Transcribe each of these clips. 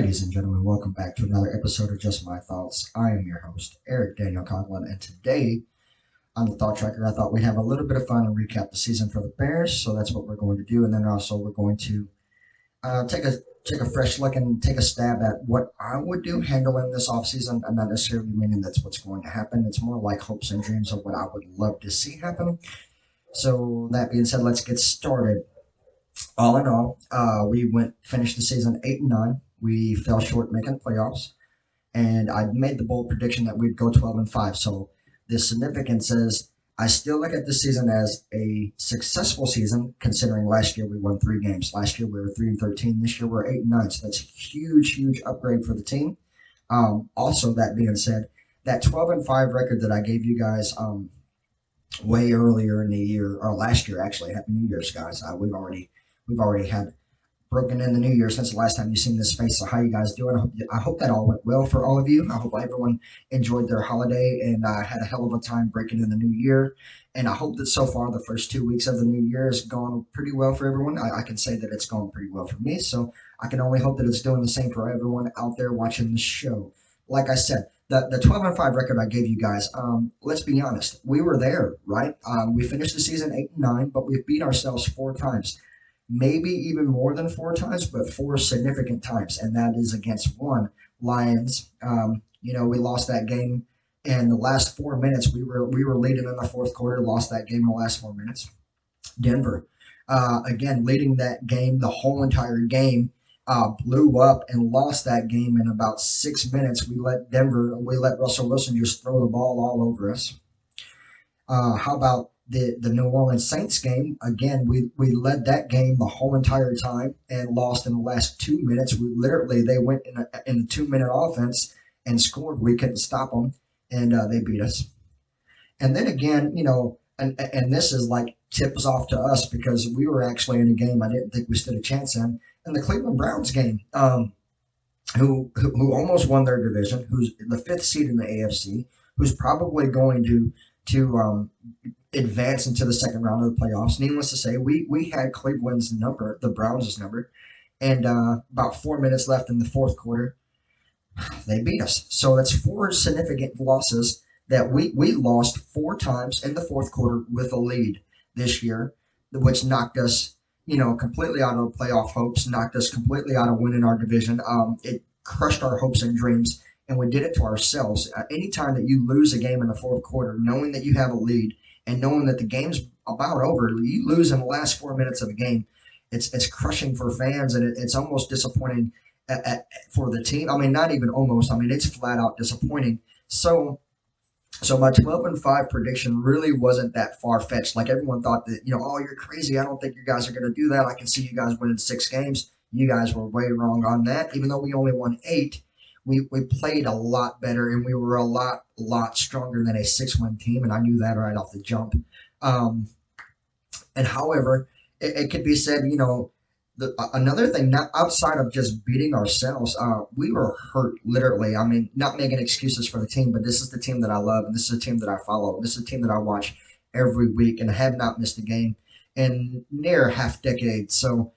Ladies and gentlemen, welcome back to another episode of Just My Thoughts. I am your host, Eric Daniel Coughlin, and today on the Thought Tracker, I thought we'd have a little bit of fun and recap the season for the Bears. So that's what we're going to do, and then also we're going to take a fresh look and take a stab at what I would do handling this offseason. I'm not necessarily meaning that's what's going to happen. It's more like hopes and dreams of what I would love to see happen. So that being said, let's get started. All in all, we went finished the season 8-9. We fell short making the playoffs, and I made the bold prediction that we'd go 12-5. So the significance is I still look at this season as a successful season, considering last year we won 3 games. Last year we were 3-13. This year we're 8-9. So that's a huge, huge upgrade for the team. Also, that being said, that 12-5 record that I gave you guys way earlier in the year, or last year actually. Happy New Year's, guys. We've already had broken in the new year since the last time you seen this space. So how you guys doing? I hope that all went well for all of you. I hope everyone enjoyed their holiday and had a hell of a time breaking in the new year. And I hope that so far the first 2 weeks of the new year has gone pretty well for everyone. I can say that it's gone pretty well for me. So I can only hope that it's doing the same for everyone out there watching the show. Like I said, the 12-5 record I gave you guys, let's be honest, we were there, right? We finished the season 8-9, but we've beat ourselves 4 times, maybe even more than 4 times, but 4 significant times, and that is against one Lions. We lost that game in the last 4 minutes. We were leading in the fourth quarter, lost that game in the last 4 minutes. Denver, again, leading that game the whole entire game, blew up and lost that game in about 6 minutes. We let Russell Wilson just throw the ball all over us. How about the New Orleans Saints game? Again, we led that game the whole entire time and lost in the last 2 minutes. They went in a 2 minute offense and scored. We couldn't stop them, and they beat us. And then again, and this is like tips off to us because we were actually in a game I didn't think we stood a chance in the Cleveland Browns game. Who almost won their division, who's the fifth seed in the AFC, who's probably going to advance into the second round of the playoffs. Needless to say, we had Cleveland's number, the Browns' number, and about 4 minutes left in the fourth quarter, they beat us. So that's 4 significant losses that we lost 4 times in the fourth quarter with a lead this year, which knocked us, completely out of the playoff hopes, knocked us completely out of winning our division. It crushed our hopes and dreams, and we did it to ourselves. Anytime that you lose a game in the fourth quarter, knowing that you have a lead and knowing that the game's about over, you lose in the last 4 minutes of a game. It's crushing for fans, and it's almost disappointing for the team. I mean, not even almost. I mean, it's flat out disappointing. So my 12-5 prediction really wasn't that far fetched. Like everyone thought that, oh, you're crazy. I don't think you guys are going to do that. I can see you guys winning 6 games. You guys were way wrong on that. Even though we only won 8, we played a lot better and we were a lot stronger than a 6-win team. And I knew that right off the jump. And however, it could be said, another thing, not outside of just beating ourselves, we were hurt literally. I mean, not making excuses for the team, but this is the team that I love, and this is a team that I follow. This is a team that I watch every week, and have not missed a game in near half decade. So,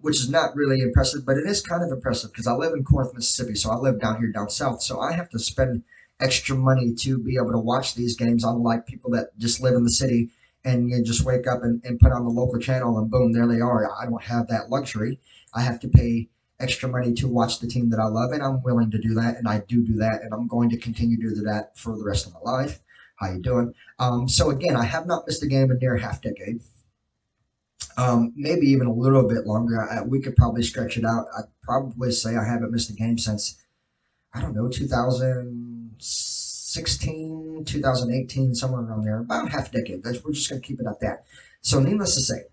which is not really impressive, but it is kind of impressive because I live in Corinth, Mississippi. So I live down here down south. So I have to spend extra money to be able to watch these games, unlike people that just live in the city and you just wake up and put on the local channel and boom, there they are. I don't have that luxury. I have to pay extra money to watch the team that I love, and I'm willing to do that, and I do that, and I'm going to continue to do that for the rest of my life. How you doing? So again, I have not missed a game in near half decade. Maybe even a little bit longer. We could probably stretch it out. I'd probably say I haven't missed a game since, I don't know, 2016, 2018, somewhere around there, about half a decade. We're just going to keep it at that. So, needless to say,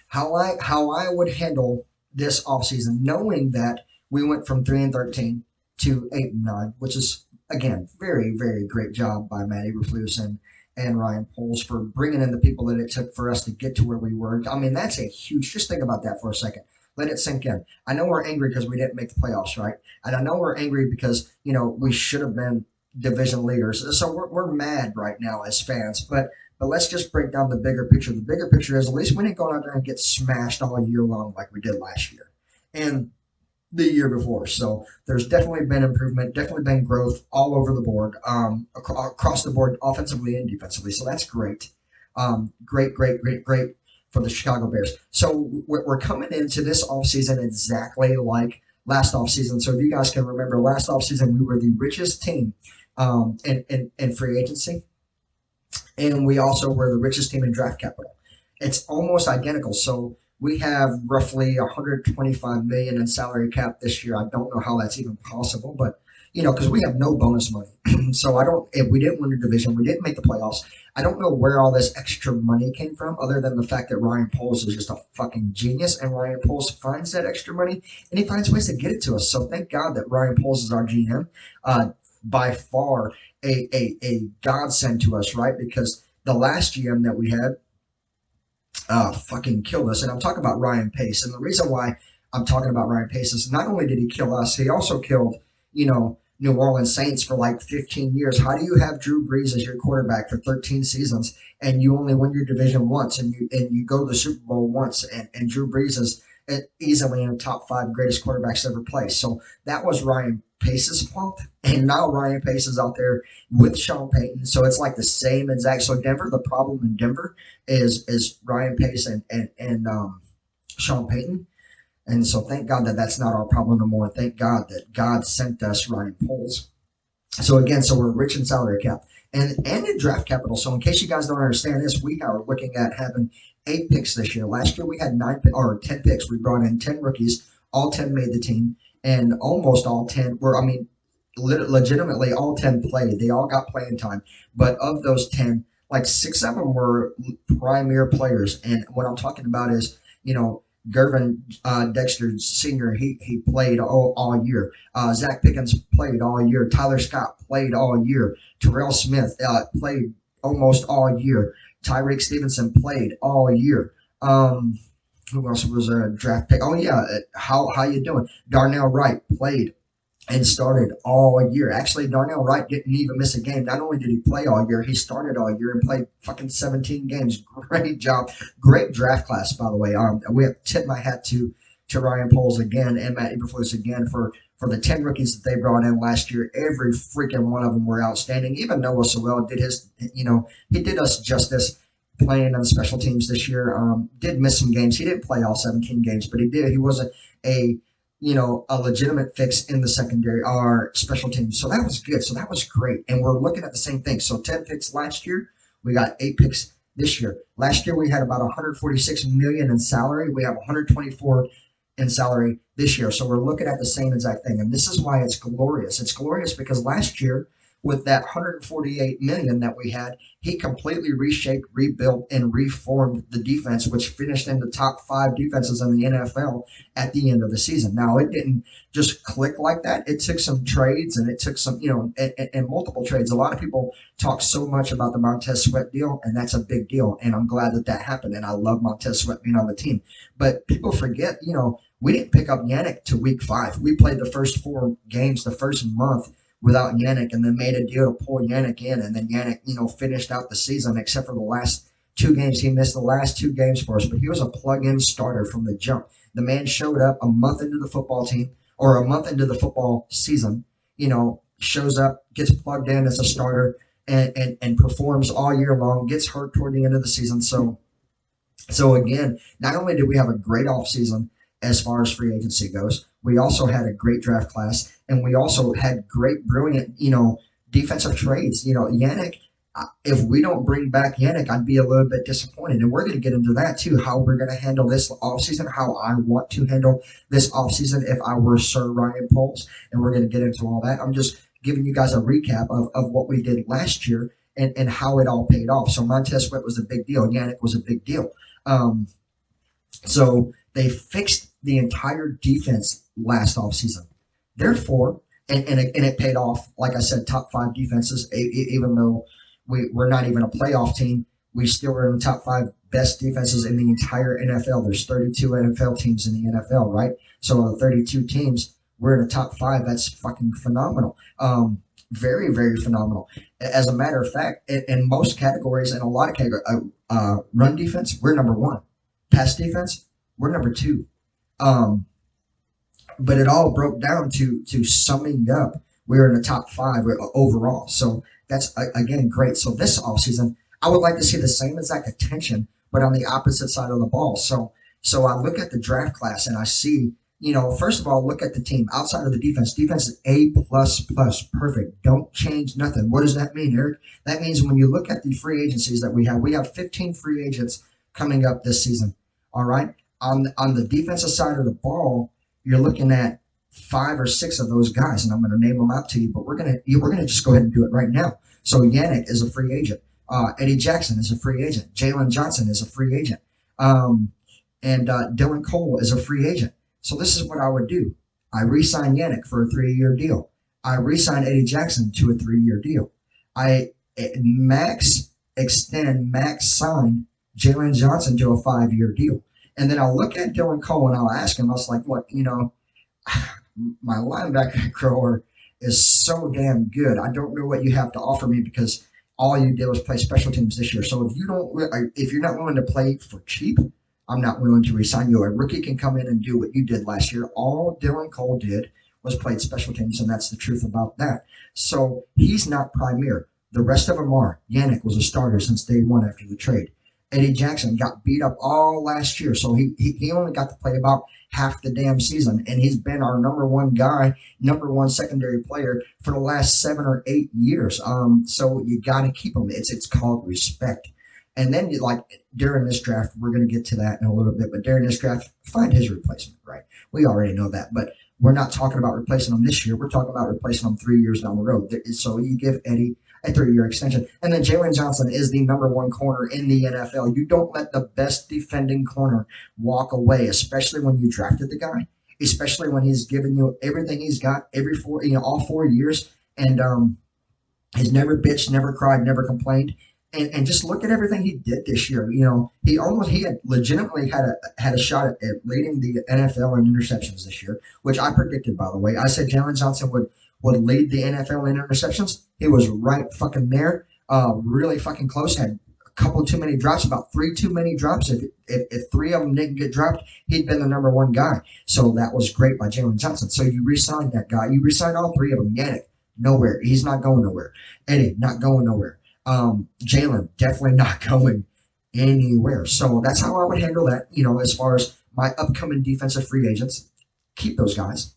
how I would handle this offseason, knowing that we went from 3-13 to 8-9, which is again very very great job by Matty Reflus and Ryan Poles for bringing in the people that it took for us to get to where we were. I mean, that's a huge. Just think about that for a second. Let it sink in. I know we're angry because we didn't make the playoffs, right? And I know we're angry because we should have been division leaders. So we're mad right now as fans, but let's just break down the bigger picture. The bigger picture is at least we didn't go out there and get smashed all year long like we did last year. And the year before. So there's definitely been improvement, definitely been growth all over the board, across the board, offensively and defensively. So that's great. Great for the Chicago Bears. So we're coming into this offseason exactly like last offseason. So if you guys can remember, last offseason we were the richest team in free agency, and we also were the richest team in draft capital. It's almost identical. So we have roughly 125 million in salary cap this year. I don't know how that's even possible, but because we have no bonus money. So I don't. If we didn't win the division, we didn't make the playoffs. I don't know where all this extra money came from, other than the fact that Ryan Poles is just a fucking genius, and Ryan Poles finds that extra money and he finds ways to get it to us. So thank God that Ryan Poles is our GM. By far a godsend to us, right? Because the last GM that we had fucking killed us. And I'm talking about Ryan Pace. And the reason why I'm talking about Ryan Pace is not only did he kill us, he also killed, New Orleans Saints for like 15 years. How do you have Drew Brees as your quarterback for 13 seasons and you only win your division once and you go to the Super Bowl once and Drew Brees is easily in the top five greatest quarterbacks ever play. So that was Ryan Pace's fault. And now Ryan Pace is out there with Sean Payton. So it's like the same exact. So Denver, the problem in Denver is Ryan Pace and Sean Payton. And so thank God that that's not our problem no more. Thank God that God sent us Ryan Poles. So again, so we're rich in salary cap and in draft capital. So in case you guys don't understand this, we are looking at having 8 picks this year. Last year we had 10 picks. We brought in 10 rookies. All 10 made the team, and almost all 10 were. I mean, legitimately all 10 played. They all got playing time. But of those 10, like 6 of them were premier players. And what I'm talking about is, Gervin Dexter Sr., he played all year. Zach Pickens played all year. Tyler Scott played all year. Terrell Smith played almost all year. Tyreek Stevenson played all year. Who else was a draft pick? Oh yeah, how you doing? Darnell Wright played and started all year. Actually, Darnell Wright didn't even miss a game. Not only did he play all year, he started all year and played fucking 17 games. Great job. Great draft class, by the way. We have to tip my hat to Ryan Poles again and Matt Eberflus again for the 10 rookies that they brought in last year. Every freaking one of them were outstanding. Even Noah Sewell did he did us justice playing on special teams this year. Did miss some games. He didn't play all 17 games, but he did. He was a a legitimate fix in the secondary, our special teams. So that was good. So that was great. And we're looking at the same thing. So 10 picks last year. We got 8 picks this year. Last year we had about 146 million in salary. We have 124 in salary this year. So we're looking at the same exact thing. And this is why it's glorious. It's glorious because last year, with that 148 million that we had, he completely reshaped, rebuilt, and reformed the defense, which finished in the top 5 defenses in the NFL at the end of the season. Now, it didn't just click like that. It took some trades and it took some, and multiple trades. A lot of people talk so much about the Montez Sweat deal, and that's a big deal. And I'm glad that that happened. And I love Montez Sweat being on the team. But people forget, we didn't pick up Yannick to week 5. We played the first 4 games, the first month without Yannick, and then made a deal to pull Yannick in, and then Yannick, finished out the season except for the last 2 games. He missed the last 2 games for us, but he was a plug-in starter from the jump. The man showed up a month into the football team, or a month into the football season, shows up, gets plugged in as a starter, and performs all year long, gets hurt toward the end of the season. So again, not only did we have a great offseason as far as free agency goes, we also had a great draft class, and we also had great, brilliant, defensive trades. Yannick, if we don't bring back Yannick, I'd be a little bit disappointed. And we're going to get into that too, how we're going to handle this offseason, how I want to handle this offseason if I were Sir Ryan Poles. And we're going to get into all that. I'm just giving you guys a recap of what we did last year and how it all paid off. So Montez Sweat was a big deal. Yannick was a big deal. So they fixed the entire defense last offseason. Therefore, and it paid off, like I said, top 5 defenses, even though we're not even a playoff team, we still are in the top 5 best defenses in the entire NFL. There's 32 NFL teams in the NFL, right? So of the 32 teams, we're in the top 5. That's fucking phenomenal. Very, very phenomenal. As a matter of fact, in most categories, in a lot of categories, run defense, we're number 1. Pass defense, we're number 2. but it all broke down to summing up. We're in the top five overall. So that's again great. So this offseason, I would like to see the same exact attention, but on the opposite side of the ball. So I look at the draft class and I see, first of all, look at the team outside of the defense. Defense is A plus plus, perfect. Don't change nothing. What does that mean, Eric? That means when you look at the free agencies that we have 15 free agents coming up this season. All right. On the defensive side of the ball, you're looking at five or six of those guys, and I'm going to name them out to you. But we're gonna just go ahead and do it right now. So Yannick is a free agent. Eddie Jackson is a free agent. Jalen Johnson is a free agent. And Dylan Cole is a free agent. So this is what I would do. I re-sign Yannick for a 3-year deal. I re-sign Eddie Jackson to a 3-year deal. I max sign Jalen Johnson to a 5-year deal. And then I'll look at Dylan Cole and I'll ask him, I was like, look, my linebacker core is so damn good. I don't know what you have to offer me because all you did was play special teams this year. So if you're not willing to play for cheap, I'm not willing to resign you. A rookie can come in and do what you did last year. All Dylan Cole did was played special teams, and that's the truth about that. So he's not premier. The rest of them are. Yannick was a starter since day one after the trade. Eddie Jackson got beat up all last year, so he only got to play about half the damn season, and he's been our number one guy, number one secondary player for the last 7 or 8 years. So you got to keep him. It's called respect. And then during this draft, we're going to get to that in a little bit, but during this draft, find his replacement, right? We already know that, but we're not talking about replacing him this year. We're talking about replacing him 3 years down the road. So you give Eddie a 3-year extension. And then Jalen Johnson is the number one corner in the NFL. You don't let the best defending corner walk away, especially when you drafted the guy, especially when he's given you everything he's got all 4 years. And he's never bitched, never cried, never complained. And just look at everything he did this year. He had legitimately had a shot at leading the NFL in interceptions this year, which I predicted, by the way. I said Jalen Johnson would lead the NFL in interceptions. He was right fucking there, really fucking close. Had a couple too many drops, about 3 too many drops. If 3 of them didn't get dropped, he'd been the number one guy. So that was great by Jalen Johnson. So you re-signed that guy. You re-signed all 3 of them. Yannick, nowhere. He's not going nowhere. Eddie, not going nowhere. Jalen, definitely not going anywhere. So that's how I would handle that. As far as my upcoming defensive free agents, keep those guys.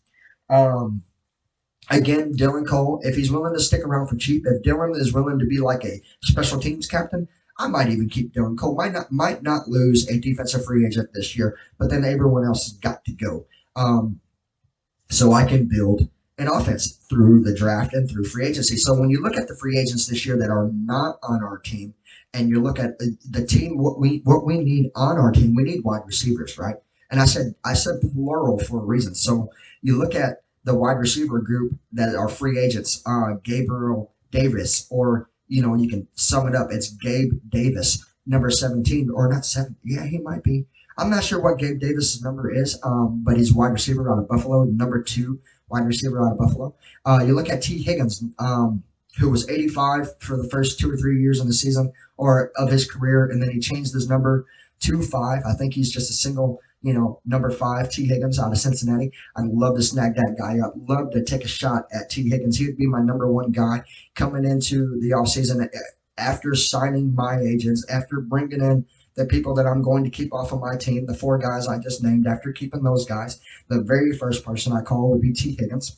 Again, Dylan Cole, if he's willing to stick around for cheap, if Dylan is willing to be like a special teams captain, I might even keep Dylan Cole. Might not lose a defensive free agent this year, but then everyone else has got to go. So I can build an offense through the draft and through free agency. So when you look at the free agents this year that are not on our team, and you look at the team, what we need on our team, we need wide receivers, right? And I said plural for a reason. So you look at the wide receiver group that are free agents, Gabriel Davis, or you can sum it up. It's Gabe Davis, number 17, or not 7. Yeah, he might be. I'm not sure what Gabe Davis's number is, but he's wide receiver out of Buffalo, number 2 wide receiver out of Buffalo. You look at T. Higgins, who was 85 for the first 2 or 3 years in the season or of his career, and then he changed his number to 5. I think he's just a single, number 5, T. Higgins out of Cincinnati. I'd love to snag that guy up. Love to take a shot at T. Higgins. He would be my number 1 guy coming into the offseason after signing my agents, after bringing in the people that I'm going to keep off of my team, the 4 guys I just named. After keeping those guys, the very first person I call would be T. Higgins.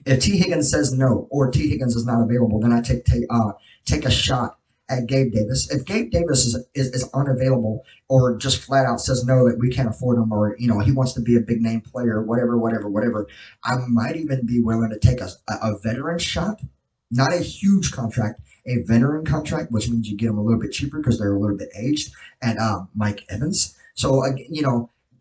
If T. Higgins says no, or T. Higgins is not available, then I take a shot at Gabe Davis. If Gabe Davis is unavailable, or just flat out says no, that we can't afford him, or he wants to be a big name player, whatever, I might even be willing to take a veteran shot, not a huge contract, a veteran contract, which means you get them a little bit cheaper because they're a little bit aged, and Mike Evans. So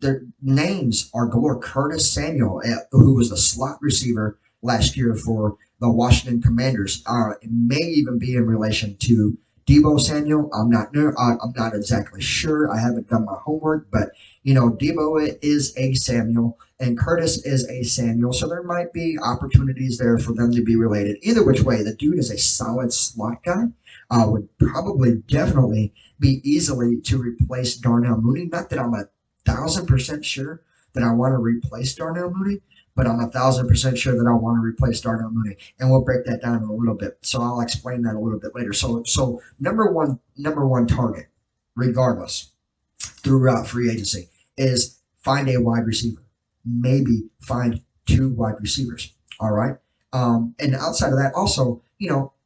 their names are galore. Curtis Samuel, who was the slot receiver last year for the Washington Commanders, it may even be in relation to Deebo Samuel. I'm not exactly sure. I haven't done my homework, but Deebo is a Samuel and Curtis is a Samuel, so there might be opportunities there for them to be related. Either which way, the dude is a solid slot guy. Would probably definitely be easily to replace Darnell Mooney. Not that I'm 1,000% sure that I want to replace Darnell Mooney, but I'm 1,000% sure that I want to replace Darnell Mooney, and we'll break that down in a little bit. So I'll explain that a little bit later. So number one target, regardless, throughout free agency, is find a wide receiver. Maybe find two wide receivers. All right. And outside of that, also,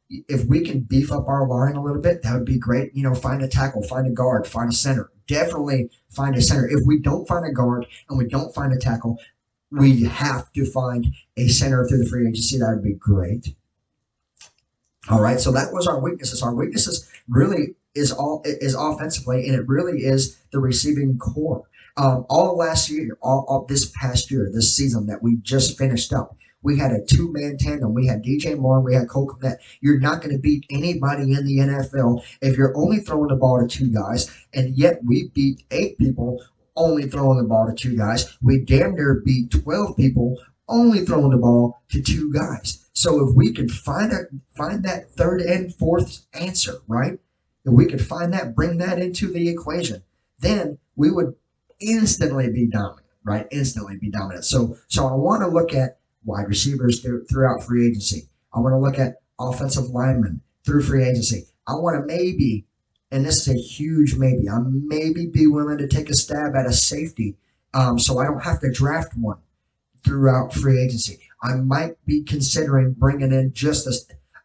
if we can beef up our line a little bit, that would be great. Find a tackle, find a guard, find a center. Definitely find a center. If we don't find a guard and we don't find a tackle, we have to find a center through the free agency. That would be great. All right. So that was our weaknesses. Our weaknesses really is offensively, and it really is the receiving core. All last year, all this past year, this season that we just finished up, we had a two-man tandem. We had DJ Moore, we had Coughlin. You're not going to beat anybody in the NFL if you're only throwing the ball to two guys, and yet we beat 8 people only throwing the ball to two guys. We damn near beat 12 people only throwing the ball to two guys. So if we could find that third and fourth answer, right? If we could find that, bring that into the equation, then we would instantly be dominant, right? Instantly be dominant. So I want to look at wide receivers throughout free agency. I want to look at offensive linemen through free agency. I want to maybe, and this is a huge maybe, I maybe be willing to take a stab at a safety, so I don't have to draft one throughout free agency. I might be considering bringing in just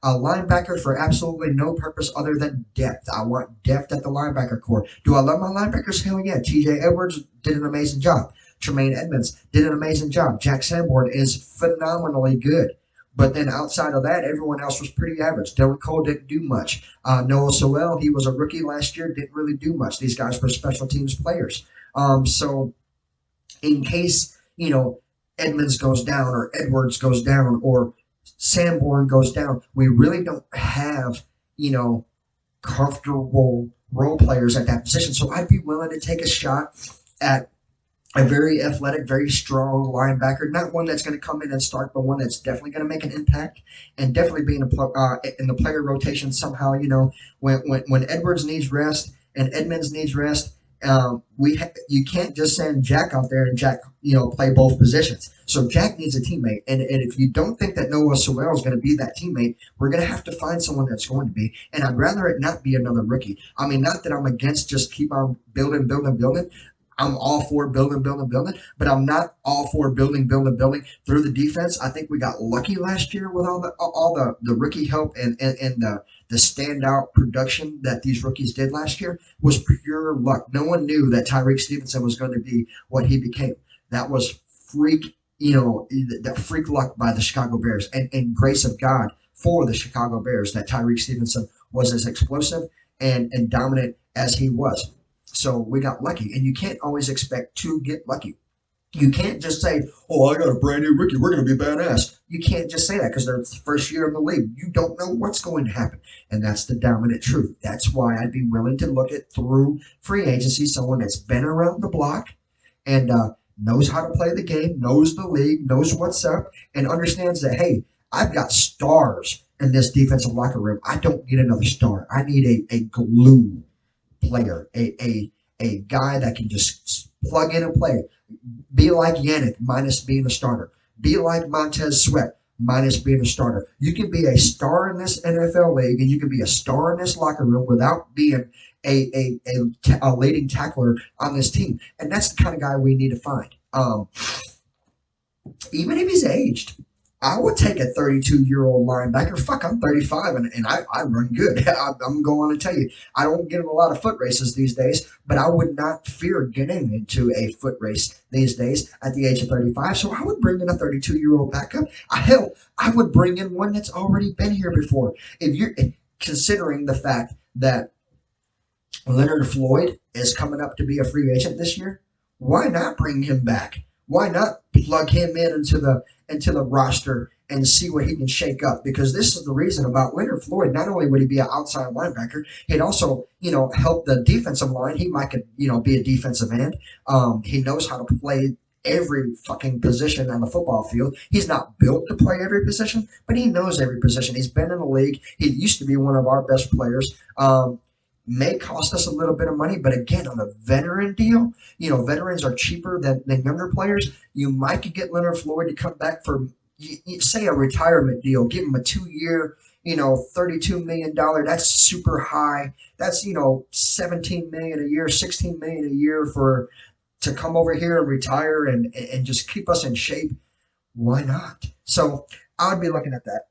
a linebacker for absolutely no purpose other than depth. I want depth at the linebacker core. Do I love my linebackers? Hell yeah. TJ Edwards did an amazing job. Tremaine Edmonds did an amazing job. Jack Sanborn is phenomenally good. But then outside of that, everyone else was pretty average. Dylan Cole didn't do much. Noah Sewell, he was a rookie last year, didn't really do much. These guys were special teams players. So in case, Edmonds goes down or Edwards goes down or Sanborn goes down, we really don't have, comfortable role players at that position. So I'd be willing to take a shot at a very athletic, very strong linebacker, not one that's going to come in and start, but one that's definitely going to make an impact and definitely be in the player rotation somehow. When Edwards needs rest and Edmonds needs rest, you can't just send Jack out there and Jack, play both positions. So Jack needs a teammate, and if you don't think that Noah Sewell is going to be that teammate, we're going to have to find someone that's going to be. And I'd rather it not be another rookie. I mean, not that I'm against just keep on building. I'm all for building, but I'm not all for building through the defense. I think we got lucky last year with all the rookie help and the standout production that these rookies did last year was pure luck. No one knew that Tyreek Stevenson was going to be what he became. That was that freak luck by the Chicago Bears and grace of God for the Chicago Bears that Tyreek Stevenson was as explosive and dominant as he was. So we got lucky, and you can't always expect to get lucky. You can't just say, "Oh, I got a brand new rookie. We're going to be badass." You can't just say that because they're the first year in the league. You don't know what's going to happen, and that's the dominant truth. That's why I'd be willing to look at through free agency someone that's been around the block and knows how to play the game, knows the league, knows what's up, and understands that, hey, I've got stars in this defensive locker room. I don't need another star. I need a glue player, a guy that can just plug in and play. Be like Yannick, minus being a starter. Be like Montez Sweat, minus being a starter. You can be a star in this NFL league, and you can be a star in this locker room without being a leading tackler on this team. And that's the kind of guy we need to find. Even if he's aged, I would take a 32-year-old linebacker. Fuck, I'm 35 and I run good. I'm going to tell you, I don't get in a lot of foot races these days, but I would not fear getting into a foot race these days at the age of 35. So I would bring in a 32-year-old backup. Hell, I would bring in one that's already been here before. If you're considering the fact that Leonard Floyd is coming up to be a free agent this year, why not bring him back? Why not plug him into the roster and see what he can shake up? Because this is the reason about Leonard Floyd. Not only would he be an outside linebacker, he'd also, help the defensive line. He might could, be a defensive end. He knows how to play every fucking position on the football field. He's not built to play every position, but he knows every position. He's been in the league. He used to be one of our best players. may cost us a little bit of money, but again, on a veteran deal, veterans are cheaper than younger players. You might could get Leonard Floyd to come back for, say, a retirement deal, give him a 2 year, $32 million. That's super high. That's 17 million a year, 16 million a year for to come over here and retire and just keep us in shape. Why not? So I would be looking at that.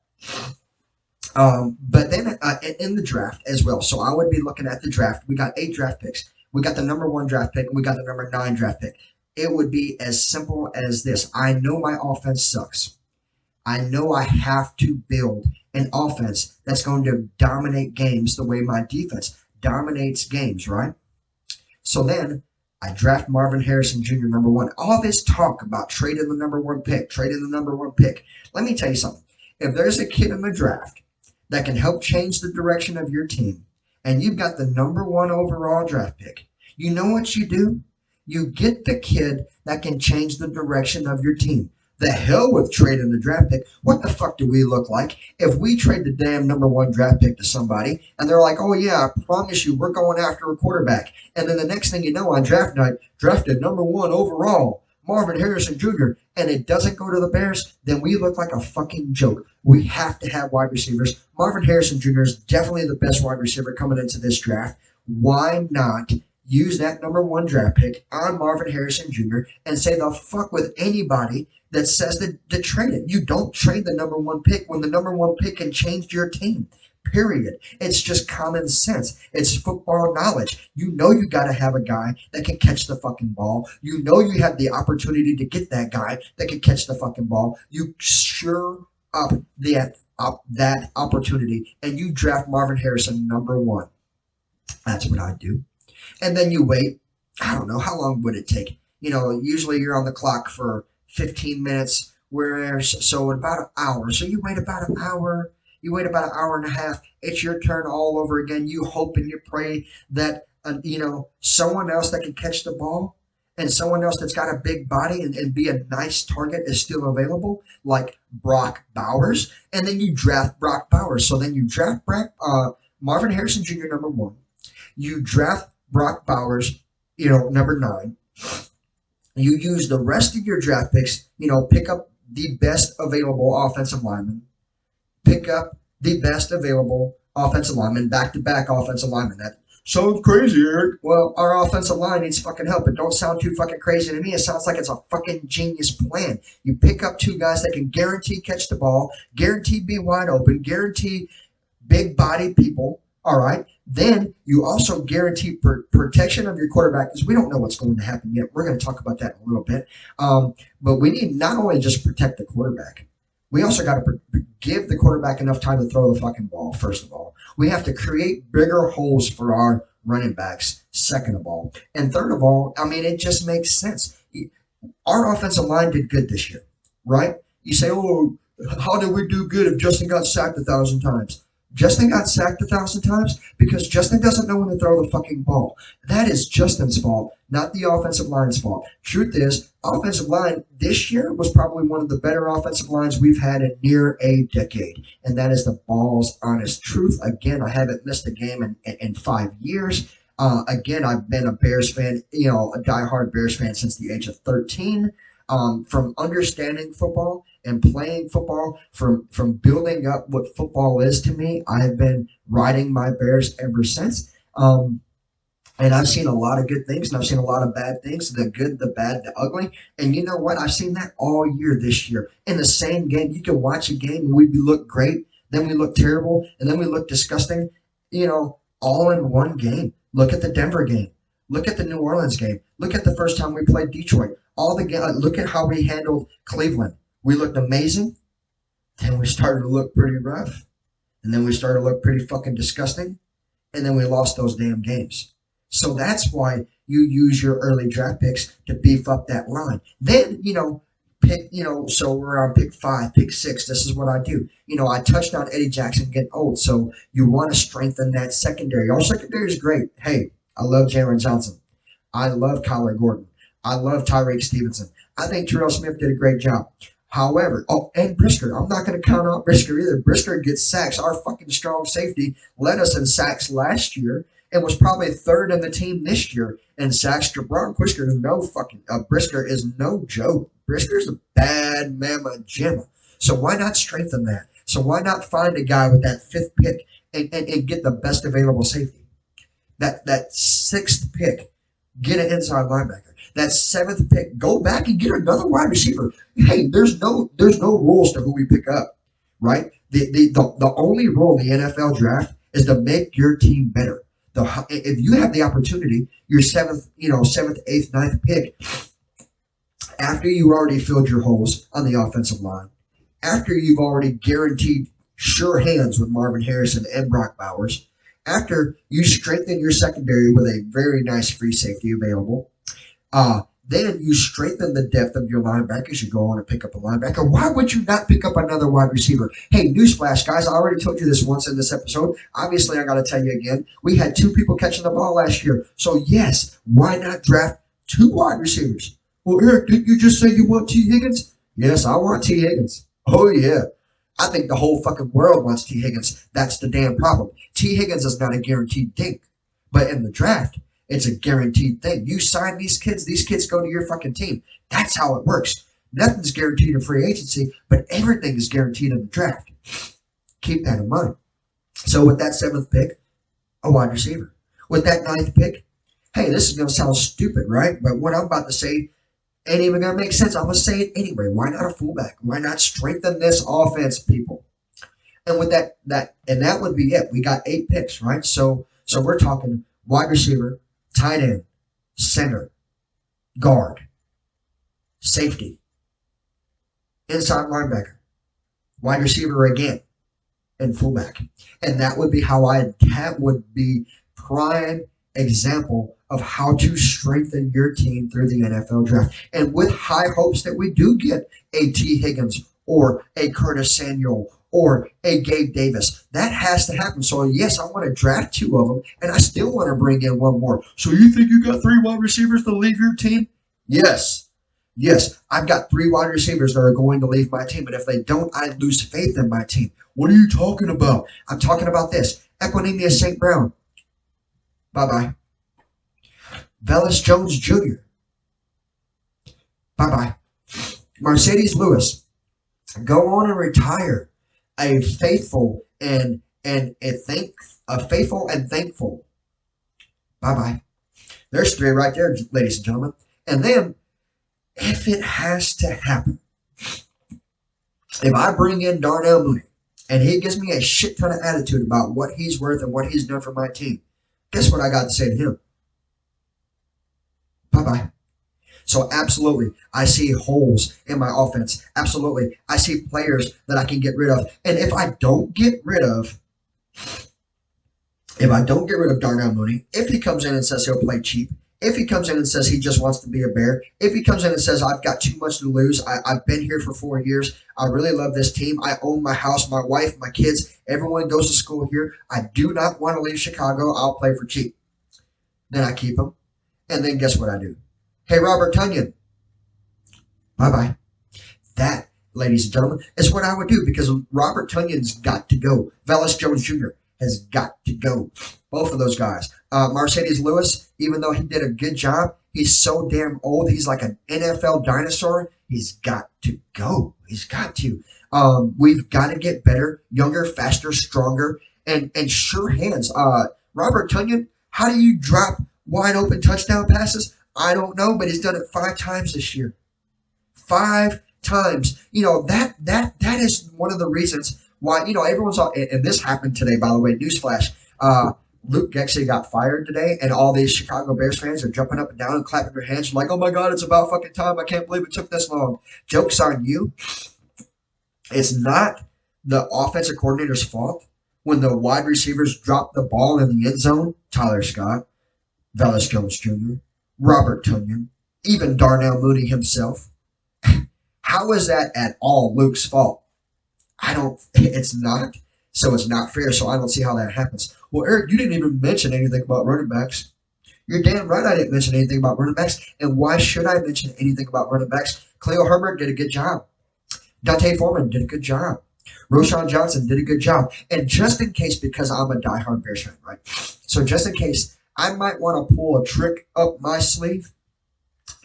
But then in the draft as well. So I would be looking at the draft. We got 8 draft picks. We got the number 1 draft pick. And we got the number 9 draft pick. It would be as simple as this. I know my offense sucks. I know I have to build an offense that's going to dominate games the way my defense dominates games, right? So then I draft Marvin Harrison Jr. number 1. All this talk about trading the number 1 pick, trading the number 1 pick. Let me tell you something. If there's a kid in the draft that can help change the direction of your team, and you've got the number 1 overall draft pick, you know what you do? You get the kid that can change the direction of your team. The hell with trading the draft pick. What the fuck do we look like if we trade the damn number 1 draft pick to somebody and they're like, oh yeah, I promise you we're going after a quarterback. And then the next thing you know, on draft night, drafted number 1 overall, Marvin Harrison Jr., and it doesn't go to the Bears, then we look like a fucking joke. We have to have wide receivers. Marvin Harrison Jr. is definitely the best wide receiver coming into this draft. Why not use that number 1 draft pick on Marvin Harrison Jr. and say the fuck with anybody that says to trade it? You don't trade the number 1 pick when the number 1 pick can change your team. Period. It's just common sense. It's football knowledge. You know you got to have a guy that can catch the fucking ball. You know you have the opportunity to get that guy that can catch the fucking ball. You sure that opportunity and you draft Marvin Harrison number 1. That's what I do. And then you wait. I don't know, how long would it take? Usually you're on the clock for 15 minutes, whereas so in about an hour. So you wait about an hour. You wait about an hour and a half. It's your turn all over again. You hope and you pray that someone else that can catch the ball and someone else that's got a big body and be a nice target is still available, like Brock Bowers. And then you draft Brock Bowers. So then you draft Marvin Harrison Jr. number 1. You draft Brock Bowers, number 9. You use the rest of your draft picks, pick up the best available offensive lineman, pick up the best available offensive lineman, back-to-back offensive lineman. That sounds crazy, Eric. Well, our offensive line needs fucking help. It don't sound too fucking crazy to me. It sounds like it's a fucking genius plan. You pick up 2 guys that can guarantee catch the ball, guarantee be wide open, guarantee big body people. All right. Then you also guarantee protection of your quarterback, because we don't know what's going to happen yet. We're going to talk about that in a little bit. But we need not only just protect the quarterback, we also got to give the quarterback enough time to throw the fucking ball, first of all. We have to create bigger holes for our running backs, second of all. And third of all, I mean, it just makes sense. Our offensive line did good this year, right? You say, oh, how did we do good if Justin got sacked 1,000 times? Justin got sacked 1,000 times because Justin doesn't know when to throw the fucking ball. That is Justin's fault, not the offensive line's fault. Truth is, offensive line this year was probably one of the better offensive lines we've had in near a decade. And that is the ball's honest truth. Again, I haven't missed a game in 5 years. Again, I've been a Bears fan, a diehard Bears fan since the age of 13. From understanding football and playing football, from building up what football is to me, I have been riding my Bears ever since. And I've seen a lot of good things and I've seen a lot of bad things, the good, the bad, the ugly. And you know what? I've seen that all year this year. In the same game, you can watch a game and we look great, then we look terrible, and then we look disgusting, all in one game. Look at the Denver game. Look at the New Orleans game. Look at the first time we played Detroit. Look at how we handled Cleveland. We looked amazing. Then we started to look pretty rough. And then we started to look pretty fucking disgusting. And then we lost those damn games. So that's why you use your early draft picks to beef up that line. Then, so we're on pick 5, pick 6. This is what I do. I touched on Eddie Jackson getting old. So you want to strengthen that secondary. Our secondary is great. Hey, I love Jalen Johnson. I love Kyler Gordon. I love Tyreek Stevenson. I think Terrell Smith did a great job. However, and Brisker. I'm not going to count out Brisker either. Brisker gets sacks. Our fucking strong safety led us in sacks last year. and was probably third in the team this year in sacks. Jabron Brisker is no fucking Brisker is no joke. Brisker's a bad mama jamma. So why not strengthen that? So why not find a guy with that fifth pick and get the best available safety? That sixth pick, get an inside linebacker. That seventh pick, go back and get another wide receiver. Hey, there's no rules to who we pick up, right? The only rule in the NFL draft is to make your team better. If you have the opportunity, your seventh, eighth, ninth pick, after you already filled your holes on the offensive line, after you've already guaranteed sure hands with Marvin Harrison and Brock Bowers, after you strengthen your secondary with a very nice free safety available, then you strengthen the depth of your linebackers. You go on and pick up a linebacker. Why would you not pick up another wide receiver? Hey, newsflash, guys, I already told you this once in this episode. Obviously, I got to tell you again. We had two people catching the ball last year. So, yes, why not draft two wide receivers? Well, Erick, didn't you just say you want T. Higgins? Yes, I want T. Higgins. Oh, yeah. I think the whole fucking world wants T. Higgins. That's the damn problem. T. Higgins is not a guaranteed thing. But in the draft, it's a guaranteed thing. You sign these kids go to your fucking team. That's how it works. Nothing's guaranteed in free agency, but everything is guaranteed in the draft. Keep that in mind. So with that seventh pick, a wide receiver. With that ninth pick, hey, this is going to sound stupid, right? But what I'm about to say ain't even going to make sense. I'm going to say it anyway. Why not a fullback? Why not strengthen this offense, people? And with that would be it. We got 8 picks, right? So we're talking wide receiver, tight end, center, guard, safety, inside linebacker, wide receiver again, and fullback. And that would be that would be prime example of how to strengthen your team through the NFL draft. And with high hopes that we do get a T. Higgins or a Curtis Samuel or a Gabe Davis. That has to happen. So, yes, I want to draft 2 of them, and I still want to bring in 1 more. So you think you got 3 wide receivers to leave your team? Yes. Yes, I've got 3 wide receivers that are going to leave my team, and if they don't, I lose faith in my team. What are you talking about? I'm talking about this. Equinemius St. Brown. Bye-bye. Velus Jones Jr. Bye-bye. Mercedes Lewis. Go on and retire. A faithful and thankful. Bye bye. There's 3 right there, ladies and gentlemen. And then, if it has to happen, if I bring in Darnell Mooney and he gives me a shit ton of attitude about what he's worth and what he's done for my team, guess what I got to say to him? Bye bye. So absolutely, I see holes in my offense. Absolutely, I see players that I can get rid of. And if I don't get rid of Darnell Mooney, if he comes in and says he'll play cheap, if he comes in and says he just wants to be a Bear, if he comes in and says I've got too much to lose, I've been here for 4 years, I really love this team, I own my house, my wife, my kids, everyone goes to school here, I do not want to leave Chicago, I'll play for cheap. Then I keep him, and then guess what I do? Hey, Robert Tonyan, bye-bye. That, ladies and gentlemen, is what I would do because Robert Tonyan's got to go. Velus Jones Jr. has got to go. Both of those guys. Mercedes Lewis, even though he did a good job, he's so damn old. He's like an NFL dinosaur. He's got to go. He's got to. We've got to get better, younger, faster, stronger, and sure hands. Robert Tonyan, how do you drop wide open touchdown passes? I don't know, but he's done it 5 times this year. 5 times. That is one of the reasons why, everyone's all, and this happened today, by the way, newsflash. Luke Gexley got fired today, and all these Chicago Bears fans are jumping up and down and clapping their hands like, oh my God, it's about fucking time. I can't believe it took this long. Joke's on you. It's not the offensive coordinator's fault when the wide receivers drop the ball in the end zone. Tyler Scott, Velus Jones Jr., Robert Tonyan, even Darnell Mooney himself. How is that at all Luke's fault? It's not. So it's not fair. So I don't see how that happens. Well, Erick, you didn't even mention anything about running backs. You're damn right I didn't mention anything about running backs. And why should I mention anything about running backs? Cleo Herbert did a good job. Dante Foreman did a good job. Roshan Johnson did a good job. And just in case, because I'm a diehard Bears fan, right? So just in case, I might want to pull a trick up my sleeve.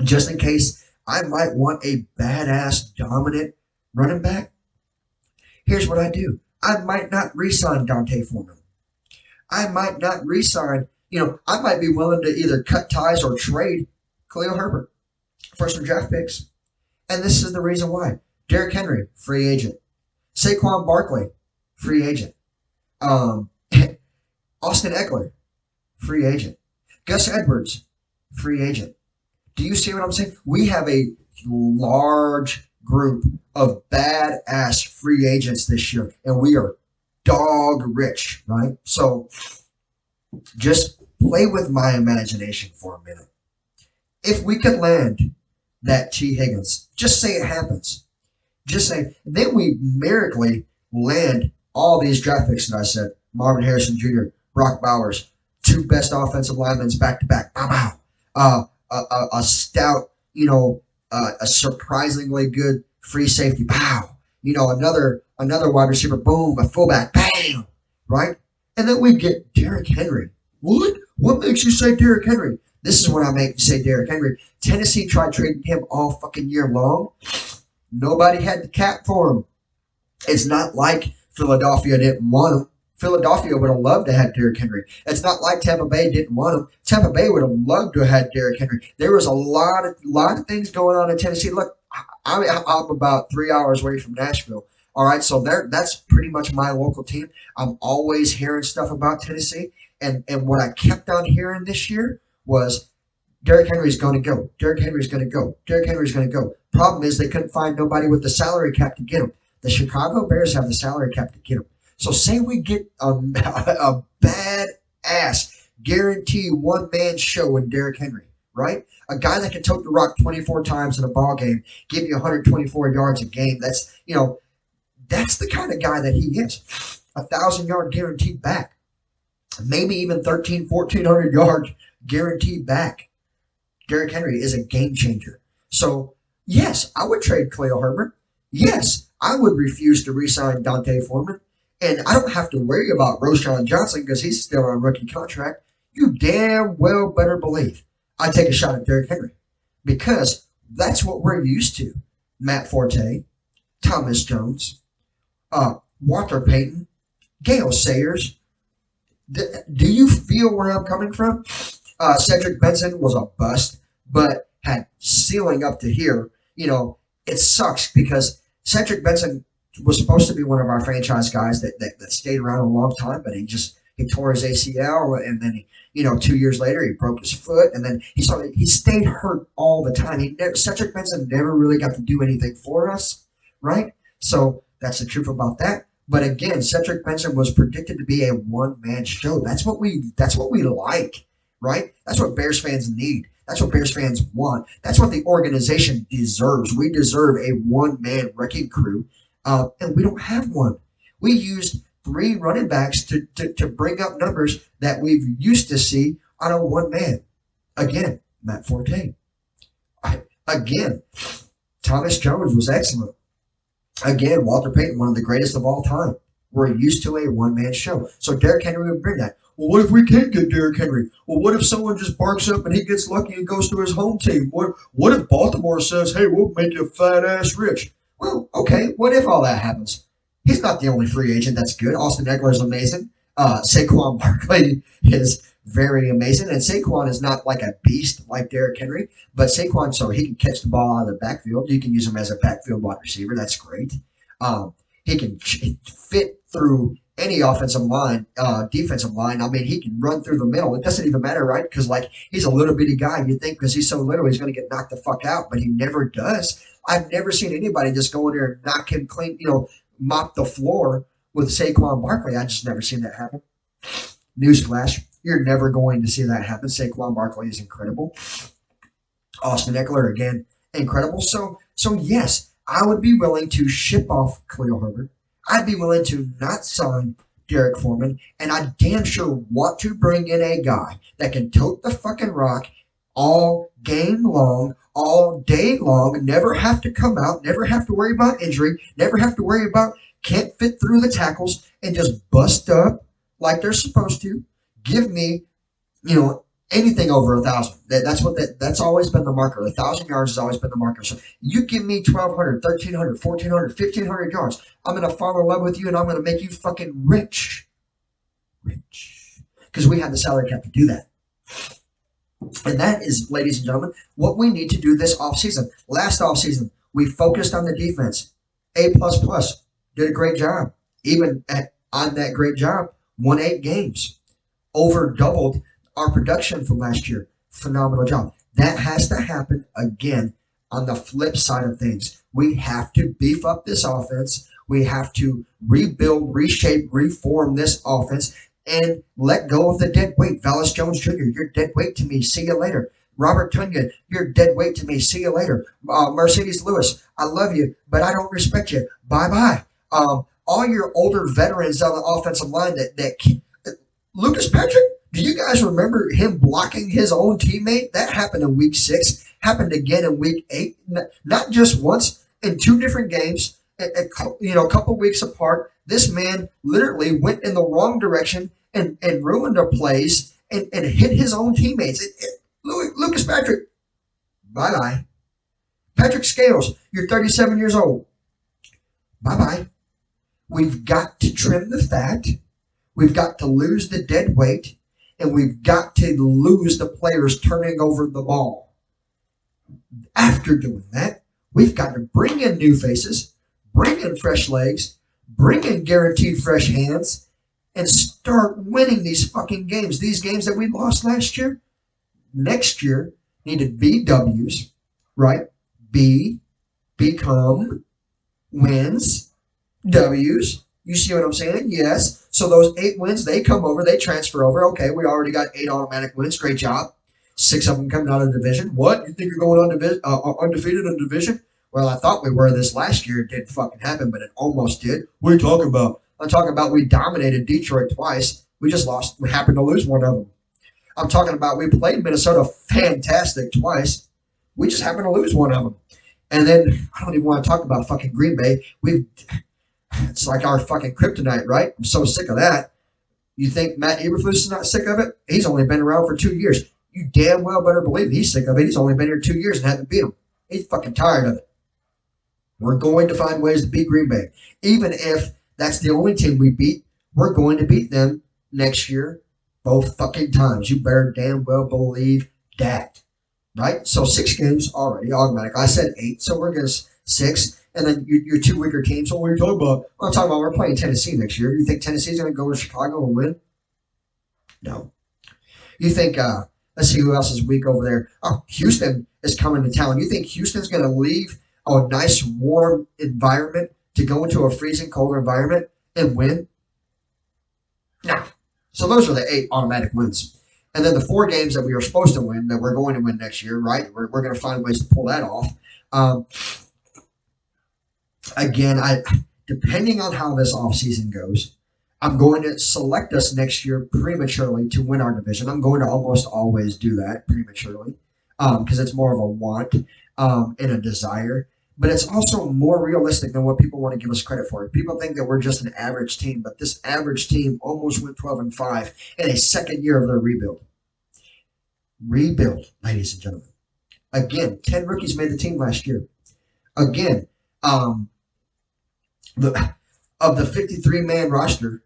Just in case, I might want a badass, dominant running back. Here's what I do. I might not re-sign Dante Foreman. I might not re-sign. I might be willing to either cut ties or trade Khalil Herbert for some draft picks. And this is the reason why. Derrick Henry, free agent. Saquon Barkley, free agent. Um, Austin Eckler, free agent. Gus Edwards, free agent. Do you see what I'm saying? We have a large group of badass free agents this year, and we are dog rich, right? So just play with my imagination for a minute. If we could land that T. Higgins, just say it happens. Just say, then we miraculously land all these draft picks that I said. Marvin Harrison Jr., Brock Bowers, two best offensive linemen back to back. Bow, bow. A stout, a surprisingly good free safety. Pow. Another wide receiver. Boom. A fullback. Bam. Right? And then we get Derrick Henry. What? What makes you say Derrick Henry? This is what I make you say Derrick Henry. Tennessee tried trading him all fucking year long. Nobody had the cap for him. It's not like Philadelphia didn't want him. Philadelphia would have loved to have Derrick Henry. It's not like Tampa Bay didn't want him. Tampa Bay would have loved to have had Derrick Henry. There was a lot of things going on in Tennessee. Look, I'm about 3 hours away from Nashville. All right, so that's pretty much my local team. I'm always hearing stuff about Tennessee, and what I kept on hearing this year was Derrick Henry's going to go. Derrick Henry's going to go. Derrick Henry's going to go. Problem is they couldn't find nobody with the salary cap to get him. The Chicago Bears have the salary cap to get him. So say we get a bad-ass guarantee one-man show in Derrick Henry, right? A guy that can tote the rock 24 times in a ball game, give you 124 yards a game. That's the kind of guy that he is. 1,000-yard guaranteed back. Maybe even 1,400 yards guaranteed back. Derrick Henry is a game changer. So, yes, I would trade Khalil Herbert. Yes, I would refuse to re-sign Dante Foreman. And I don't have to worry about Roshan Johnson because he's still on rookie contract. You damn well better believe I take a shot at Derrick Henry because that's what we're used to. Matt Forte, Thomas Jones, Walter Payton, Gale Sayers. Do you feel where I'm coming from? Cedric Benson was a bust, but had ceiling up to here. It sucks because Cedric Benson was supposed to be one of our franchise guys that stayed around a long time, but he tore his ACL, and then 2 years later he broke his foot, and then he stayed hurt all the time. Cedric Benson never really got to do anything for us, right? So that's the truth about that. But again, Cedric Benson was predicted to be a one-man show. That's what we like, right? That's what Bears fans need. That's what Bears fans want. That's what the organization deserves. We deserve a one-man wrecking crew, and we don't have one. We used 3 running backs to bring up numbers that we've used to see on a one-man. Again, Matt Forte. Again, Thomas Jones was excellent. Again, Walter Payton, one of the greatest of all time. We're used to a one-man show. So Derrick Henry would bring that. Well, what if we can't get Derrick Henry? Well, what if someone just barks up and he gets lucky and goes to his home team? What if Baltimore says, hey, we'll make you fat-ass rich? Well, okay, what if all that happens? He's not the only free agent that's good. Austin Eckler is amazing. Saquon Barkley is very amazing. And Saquon is not like a beast like Derrick Henry, but Saquon, so he can catch the ball out of the backfield. You can use him as a backfield wide receiver. That's great. He can fit through any offensive line, defensive line. I mean, he can run through the middle. It doesn't even matter, right? Because, he's a little bitty guy. You think because he's so little, he's going to get knocked the fuck out, but he never does. I've never seen anybody just go in there and knock him clean, mop the floor with Saquon Barkley. I just never seen that happen. Newsflash, you're never going to see that happen. Saquon Barkley is incredible. Austin Eckler, again, incredible. So yes, I would be willing to ship off Khalil Herbert. I'd be willing to not sign Derek Foreman, and I damn sure want to bring in a guy that can tote the fucking rock all game long, all day long, never have to come out, never have to worry about injury, never have to worry about can't fit through the tackles and just bust up like they're supposed to. Give me, you know, anything over 1,000. That's always been the marker. 1,000 yards has always been the marker. So you give me 1,200, 1,300, 1,400, 1,500 yards. I'm gonna fall in love with you, and I'm gonna make you fucking rich, because we have the salary cap to do that. And that is, ladies and gentlemen, what we need to do this offseason. Last offseason, we focused on the defense. A plus plus did a great job. Even on that great job, won 8 games, over doubled our production from last year. Phenomenal job. That has to happen again on the flip side of things. We have to beef up this offense. We have to rebuild, reshape, reform this offense and let go of the dead weight. Vallis Jones Jr., you're dead weight to me. See you later. Robert Tunyon, you're dead weight to me. See you later. Mercedes Lewis, I love you, but I don't respect you. Bye-bye. All your older veterans on the offensive line Lucas Patrick, do you guys remember him blocking his own teammate? That happened in week 6, happened again in week 8, not just once, in 2 different games, a couple weeks apart. This man literally went in the wrong direction and ruined our plays and hit his own teammates. Lucas Patrick, bye-bye. Patrick Scales, you're 37 years old. Bye-bye. We've got to trim the fat. We've got to lose the dead weight. And we've got to lose the players turning over the ball. After doing that, we've got to bring in new faces, bring in fresh legs, bring in guaranteed fresh hands, and start winning these fucking games. These games that we lost last year, next year, need to be W's, right? Become wins, W's. You see what I'm saying? Yes. So those 8 wins, they come over, they transfer over. Okay, we already got 8 automatic wins. Great job. 6 of them coming out of the division. What? You think you're going undefeated in the division? Well, I thought we were this last year. It didn't fucking happen, but it almost did. What are you talking about? I'm talking about we dominated Detroit twice. We just lost. We happened to lose one of them. I'm talking about we played Minnesota fantastic twice. We just happened to lose one of them. And then I don't even want to talk about fucking Green Bay. It's like our fucking kryptonite, right? I'm so sick of that. You think Matt Eberflus is not sick of it? He's only been around for 2 years. You damn well better believe he's sick of it. He's only been here 2 years and haven't beat him. He's fucking tired of it. We're going to find ways to beat Green Bay. Even if that's the only team we beat, we're going to beat them next year both fucking times. You better damn well believe that. Right? So 6 games already, automatic. I said 8, so we're going to 6. And then your 2 weaker teams. So what are you talking about? I'm talking about we're playing Tennessee next year. You think Tennessee's going to go to Chicago and win? No. You think, let's see who else is weak over there. Oh, Houston is coming to town. You think Houston's going to leave a nice warm environment to go into a freezing cold environment and win? No. So those are the 8 automatic wins. And then the 4 games that we were supposed to win, that we're going to win next year, right? We're going to find ways to pull that off. Again, depending on how this offseason goes, I'm going to select us next year prematurely to win our division. I'm going to almost always do that prematurely because it's more of a want and a desire. But it's also more realistic than what people want to give us credit for. People think that we're just an average team, but this average team almost went 12-5 in a second year of their rebuild. Rebuild, ladies and gentlemen. Again, 10 rookies made the team last year. Again, of the 53-man roster,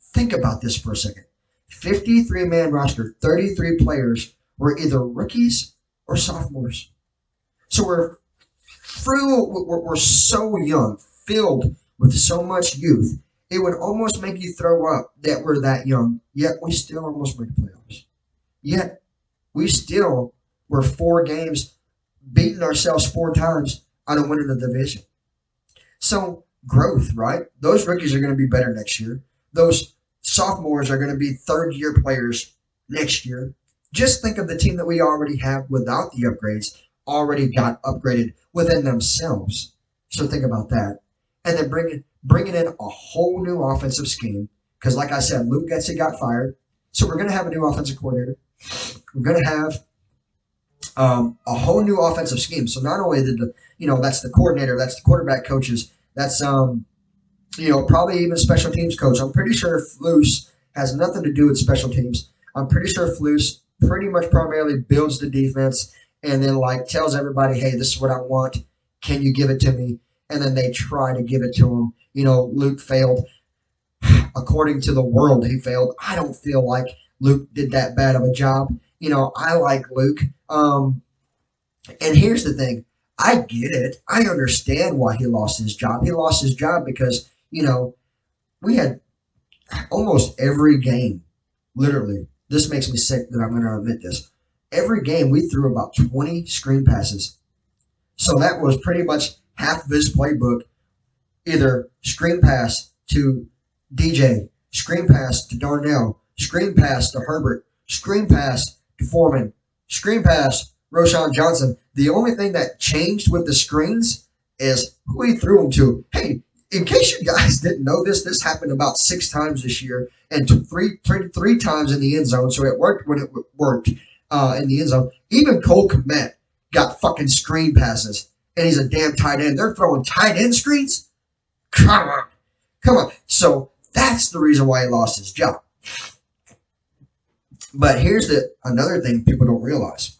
think about this for a second. 53-man roster, 33 players were either rookies or sophomores. So we're so young, filled with so much youth. It would almost make you throw up that we're that young, yet we still almost made the playoffs. Yet we still were 4 games, beating ourselves 4 times out of winning the division. So growth, right? Those rookies are going to be better next year. Those sophomores are going to be third-year players next year. Just think of the team that we already have without the upgrades, already got upgraded within themselves. So think about that. And then bringing in a whole new offensive scheme. Because like I said, Luke Getsy got fired. So we're going to have a new offensive coordinator. We're going to have a whole new offensive scheme. So not only that's the coordinator, that's the quarterback coaches, that's Probably even special teams coach. I'm pretty sure Flus has nothing to do with special teams. I'm pretty sure Flus pretty much primarily builds the defense and then like tells everybody, hey, this is what I want. Can you give it to me? And then they try to give it to him. Luke failed. According to the world, he failed. I don't feel like Luke did that bad of a job. I like Luke. And here's the thing. I get it. I understand why he lost his job. He lost his job because, we had almost every game, literally, this makes me sick that I'm going to admit this. Every game we threw about 20 screen passes. So that was pretty much half of his playbook, either screen pass to DJ, screen pass to Darnell, screen pass to Herbert, screen pass to Foreman, screen pass Roshan Johnson. The only thing that changed with the screens is who he threw them to. Hey, in case you guys didn't know this happened about 6 times this year and three times in the end zone. So it worked when it worked in the end zone. Even Cole Kmet got fucking screen passes, and he's a damn tight end. They're throwing tight end screens? Come on. Come on. So that's the reason why he lost his job. But here's another thing people don't realize.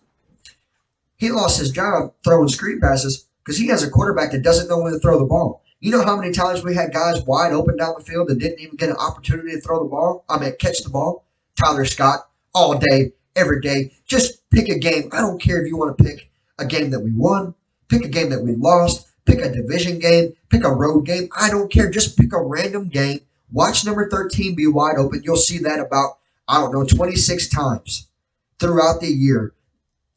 He lost his job throwing screen passes because he has a quarterback that doesn't know when to throw the ball. You know how many times we had guys wide open down the field that didn't even get an opportunity to throw the ball? Catch the ball. Tyler Scott, all day, every day. Just pick a game. I don't care if you want to pick a game that we won, pick a game that we lost, pick a division game, pick a road game. I don't care. Just pick a random game. Watch number 13 be wide open. You'll see that about, 26 times throughout the year.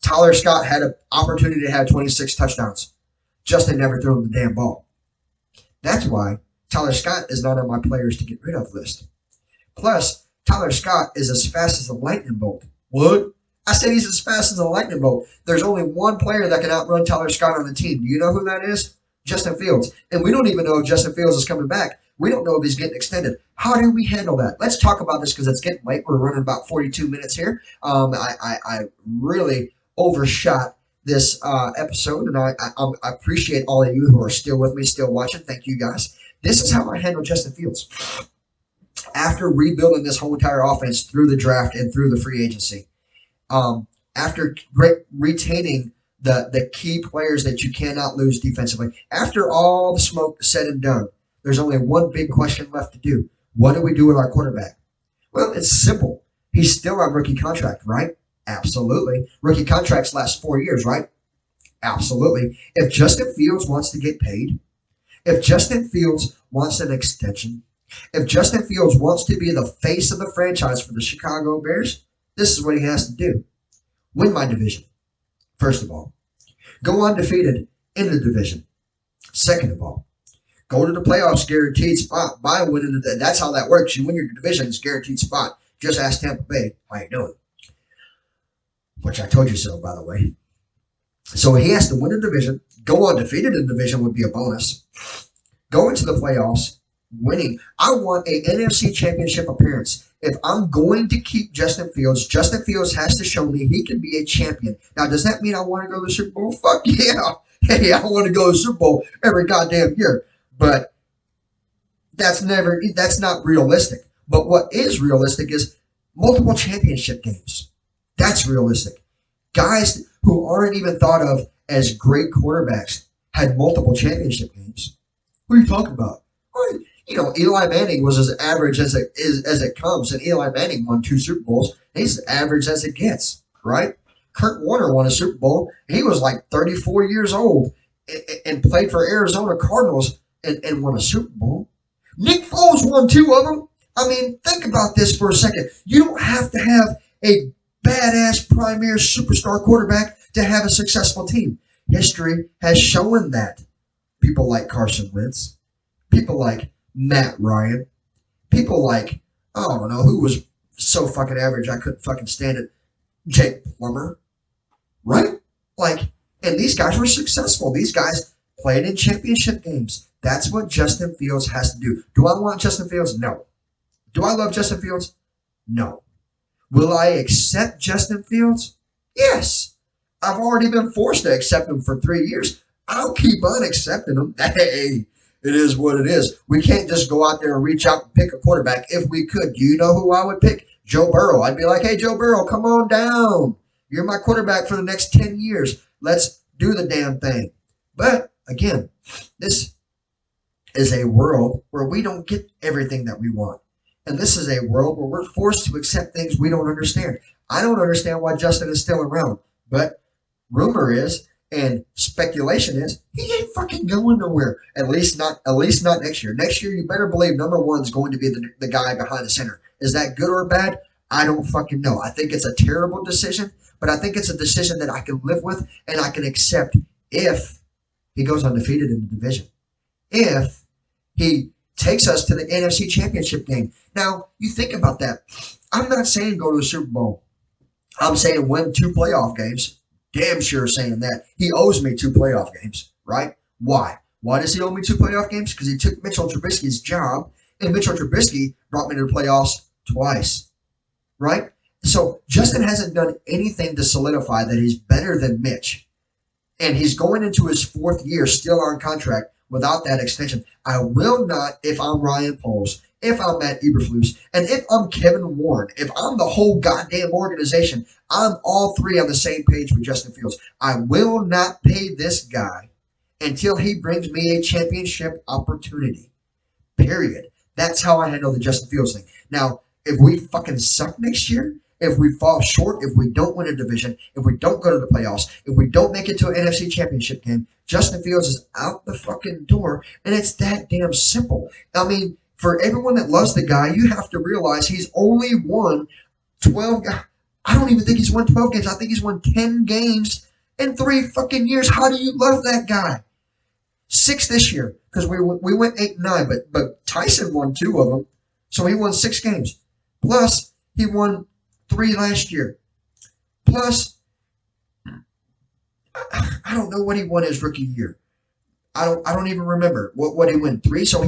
Tyler Scott had an opportunity to have 26 touchdowns. Justin never threw him the damn ball. That's why Tyler Scott is not on my players to get rid of list. Plus, Tyler Scott is as fast as a lightning bolt. What? I said he's as fast as a lightning bolt. There's only one player that can outrun Tyler Scott on the team. Do you know who that is? Justin Fields. And we don't even know if Justin Fields is coming back. We don't know if he's getting extended. How do we handle that? Let's talk about this because it's getting late. We're running about 42 minutes here. I really overshot this episode, and I appreciate all of you who are still with me, still watching. Thank you guys. This is how I handle Justin Fields. After rebuilding this whole entire offense through the draft and through the free agency, after retaining the key players that you cannot lose defensively, after all the smoke said and done, there's only one big question left to do. What do we do with our quarterback? Well, it's simple. He's still on rookie contract, right? Absolutely. Rookie contracts last 4 years, right? Absolutely. If Justin Fields wants to get paid, if Justin Fields wants an extension, if Justin Fields wants to be the face of the franchise for the Chicago Bears, this is what he has to do. Win my division, first of all. Go undefeated in the division. Second of all, go to the playoffs guaranteed spot by winning the. That's how that works. You win your division, it's guaranteed spot. Just ask Tampa Bay how you doing. Which I told you so, by the way. So he has to win a division. Go undefeated in the division would be a bonus. Go into the playoffs, winning. I want a NFC Championship appearance. If I'm going to keep Justin Fields has to show me he can be a champion. Now, does that mean I want to go to the Super Bowl? Fuck yeah. Hey, I want to go to the Super Bowl every goddamn year. But that's not realistic. But what is realistic is multiple championship games. That's realistic. Guys who aren't even thought of as great quarterbacks had multiple championship games. What are you talking about? Well, Eli Manning was as average as it comes, and Eli Manning won 2 Super Bowls. He's as average as it gets, right? Kurt Warner won a Super Bowl. He was like 34 years old and played for Arizona Cardinals and won a Super Bowl. Nick Foles won 2 of them. I mean, think about this for a second. You don't have to have a badass premier superstar quarterback to have a successful team. History has shown that. People like Carson Wentz, people like Matt Ryan, people like, I don't know, who was so fucking average I couldn't fucking stand it, Jake Plummer, right? And these guys were successful. These guys played in championship games. That's what Justin Fields has to do. Do I want Justin Fields? No. Do I love Justin Fields? No. Will I accept Justin Fields? Yes. I've already been forced to accept him for 3 years. I'll keep on accepting him. Hey, it is what it is. We can't just go out there and reach out and pick a quarterback. If we could, do you know who I would pick? Joe Burrow. I'd be like, hey, Joe Burrow, come on down. You're my quarterback for the next 10 years. Let's do the damn thing. But again, this is a world where we don't get everything that we want. And this is a world where we're forced to accept things we don't understand. I don't understand why Justin is still around. But rumor is, and speculation is, he ain't fucking going nowhere. At least not next year. Next year, you better believe number one is going to be the guy behind the center. Is that good or bad? I don't fucking know. I think it's a terrible decision, but I think it's a decision that I can live with and I can accept if he goes undefeated in the division. If he takes us to the NFC Championship game. Now, you think about that. I'm not saying go to the Super Bowl. I'm saying win 2 playoff games. Damn sure saying that. He owes me 2 playoff games, right? Why? Why does he owe me 2 playoff games? Because he took Mitchell Trubisky's job, and Mitchell Trubisky brought me to the playoffs twice, right? So Justin hasn't done anything to solidify that he's better than Mitch. And he's going into his 4th year still on contract without that extension. I will not, if I'm Ryan Poles, if I'm Matt Eberflus, and if I'm Kevin Warren, if I'm the whole goddamn organization, I'm all three on the same page with Justin Fields. I will not pay this guy until he brings me a championship opportunity. Period. That's how I handle the Justin Fields thing. Now, if we fucking suck next year, if we fall short, if we don't win a division, if we don't go to the playoffs, if we don't make it to an NFC Championship game, Justin Fields is out the fucking door, and it's that damn simple. I mean, for everyone that loves the guy, you have to realize he's only won 12. I don't even think he's won 12 games. I think he's won 10 games in 3 fucking years. How do you love that guy? 6 this year, because we went 8-9, but Tyson won 2 of them, so he won 6 games. Plus, he won 3 last year. Plus, I don't know what he won his rookie year. I don't even remember what he won. 3. So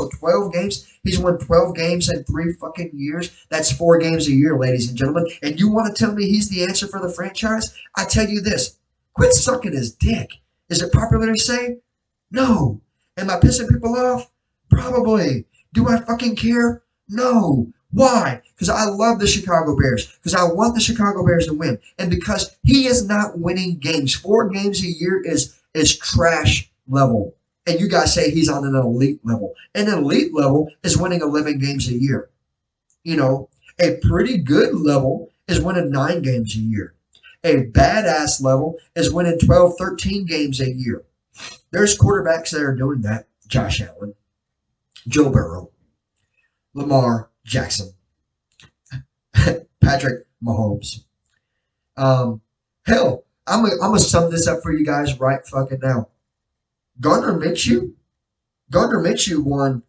12 games. He's won 12 games in 3 fucking years. That's 4 games a year, ladies and gentlemen. And you want to tell me he's the answer for the franchise? I tell you this: quit sucking his dick. Is it popular to say? No. Am I pissing people off? Probably. Do I fucking care? No. Why? Because I love the Chicago Bears. Because I want the Chicago Bears to win. And because he is not winning games. 4 games a year is trash level. And you guys say he's on an elite level. An elite level is winning 11 games a year. You know, a pretty good level is winning 9 games a year. A badass level is winning 12, 13 games a year. There's quarterbacks that are doing that. Josh Allen, Joe Burrow, Lamar Jackson, Patrick Mahomes. Hell, I'm gonna sum this up for you guys right fucking now. Gardner Minshew won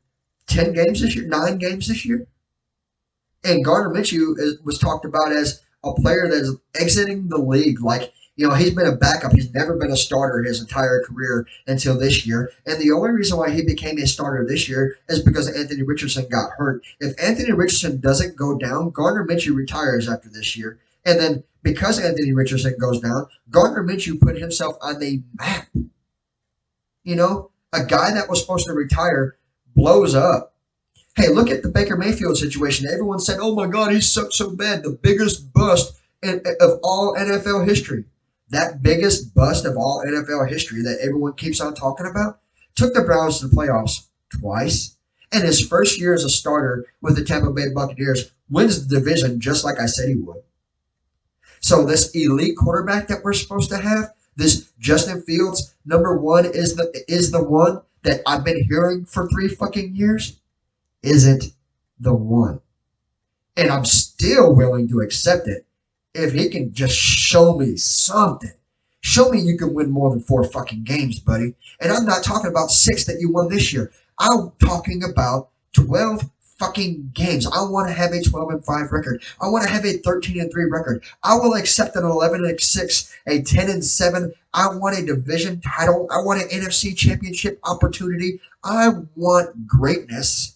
10 games this year, 9 games this year. And Gardner Minshew was talked about as a player that is exiting the league. Like, you know, he's been a backup. He's never been a starter his entire career until this year. And the only reason why he became a starter this year is because Anthony Richardson got hurt. If Anthony Richardson doesn't go down, Gardner Minshew retires after this year. And then because Anthony Richardson goes down, Gardner Minshew put himself on the map. You know, a guy that was supposed to retire blows up. Hey, look at the Baker Mayfield situation. Everyone said, oh my God, he sucked so bad. The biggest bust of all NFL history. That biggest bust of all NFL history that everyone keeps on talking about took the Browns to the playoffs twice. And his first year as a starter with the Tampa Bay Buccaneers wins the division just like I said he would. So this elite quarterback that we're supposed to have, this Justin Fields, number 1 is the one that I've been hearing for 3 fucking years, isn't the one. And I'm still willing to accept it if he can just show me something. Show me you can win more than 4 fucking games, buddy. And I'm not talking about 6 that you won this year. I'm talking about 12 fucking games. I want to have a 12-5 record. I want to have a 13-3 record. I will accept an 11-6, a 10-7. I want a division title. I want an NFC Championship opportunity. I want greatness.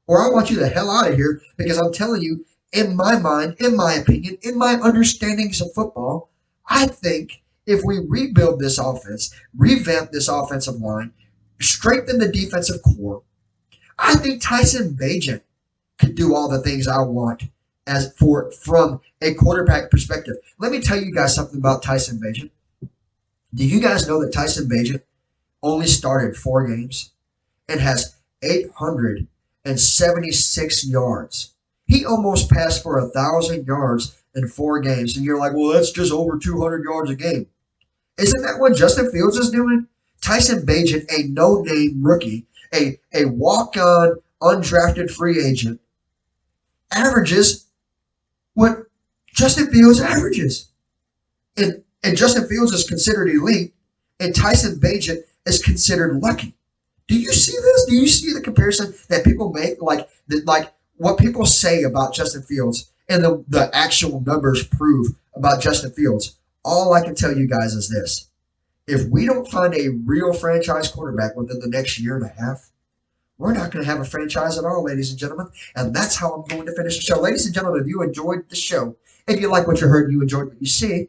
Or I want you the hell out of here, because I'm telling you, in my mind, in my opinion, in my understandings of football, I think if we rebuild this offense, revamp this offensive line, strengthen the defensive core. I think Tyson Bagent could do all the things I want as for from a quarterback perspective. Let me tell you guys something about Tyson Bagent. Do you guys know that Tyson Bagent only started 4 games and has 876 yards? He almost passed for 1,000 yards in 4 games. And you're like, well, that's just over 200 yards a game. Isn't that what Justin Fields is doing? Tyson Bagent, a no-name rookie, a walk-on, undrafted free agent, averages what Justin Fields averages. And Justin Fields is considered elite, and Tyson Bagent is considered lucky. Do you see this? Do you see the comparison that people make? Like what people say about Justin Fields and the actual numbers prove about Justin Fields. All I can tell you guys is this. If we don't find a real franchise quarterback within the next year and a half, we're not going to have a franchise at all, ladies and gentlemen. And that's how I'm going to finish the show. Ladies and gentlemen, if you enjoyed the show, if you like what you heard and you enjoyed what you see,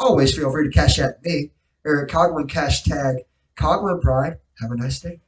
always feel free to cash at me, Erick Coughlin, hashtag Coughlin Pride. Have a nice day.